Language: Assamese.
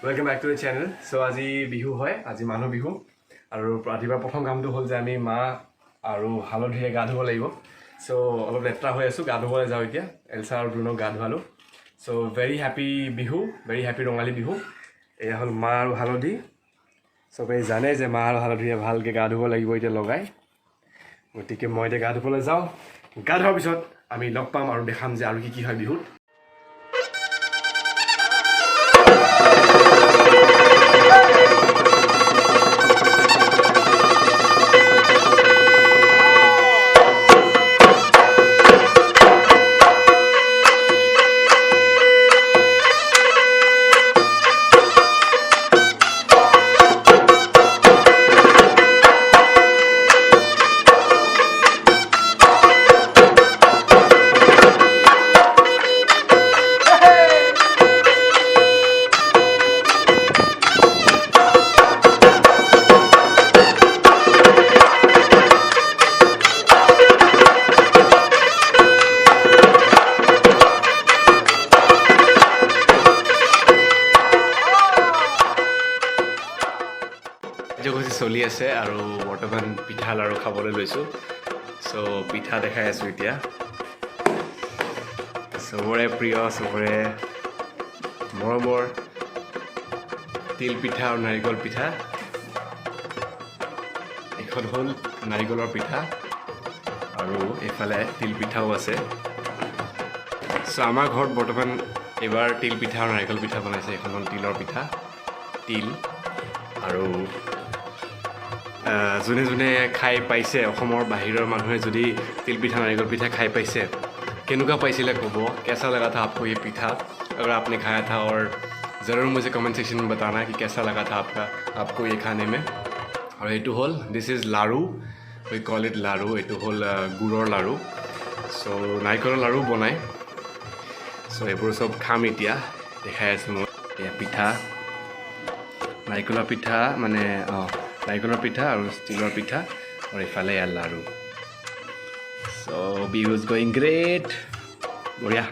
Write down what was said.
Welcome back to the channel. So আজি বিহু হয়, আজি মানুহ বিহু আৰু ৰাতিপুৱা প্ৰথম কামটো হ'ল যে আমি মা আৰু হালধিৰে গা ধুব লাগিব। So অলপ লেট্ৰা হৈ আছো, গা ধুবলৈ যাওঁ এতিয়া। এলছা আৰু ব্ৰুনক গা ধুৱালো। So very happy Bihu, very happy Rongali Bihu. এয়া হ'ল মা আৰু হালধি। চবেই জানে যে মা আৰু হালধিৰে ভালকৈ গা ধুব লাগিব এতিয়া লগাই। গতিকে মই এতিয়া গা ধুবলৈ যাওঁ। গা ধোৱাৰ পিছত আমি লগ পাম আৰু দেখাম যে আৰু কি হয় বিহুত। কাৰ্যসূচী চলি আছে আৰু বৰ্তমান পিঠা লাড়ু খাবলৈ লৈছোঁ। চ' পিঠা দেখাই আছোঁ এতিয়া। চবৰে প্ৰিয়, চবৰে মৰমৰ তিল পিঠা আৰু নাৰিকল পিঠা। এখন হ'ল নাৰিকলৰ পিঠা আৰু এইফালে তিল পিঠাও আছে। চ' আমাৰ ঘৰত বৰ্তমান এইবাৰ তিল পিঠা আৰু নাৰিকল পিঠা বনাইছে। এখন হ'ল তিলৰ পিঠা, তিল আৰু যোনে যোনে খাই পাইছে, অসমৰ বাহিৰৰ মানুহে যদি तिलपिठा नारिकल पिठा खाई पाइसे केनुका पाइसिले कब, कैसा लगा था आपको ये पिठा। अगर आपने खाया था और ज़रूर मुझे कमेंट सेक्शन में बताना कि कैसा लगा था आपको ये खाने में। और ये whole this is laddoo, we call it laddoo. ये होल गुड़र लाड़ू। सो नारिकলৰ लाड़ू बनाए। सो ये सब खाम इतना देखाई आছোঁ मैं। पिठा नारिकলৰ पिठा माने नारिकলৰ पिठा और तिলৰ पिठा और इफाले यार लाड़ू। So, Bihu is going great. बढ़िया।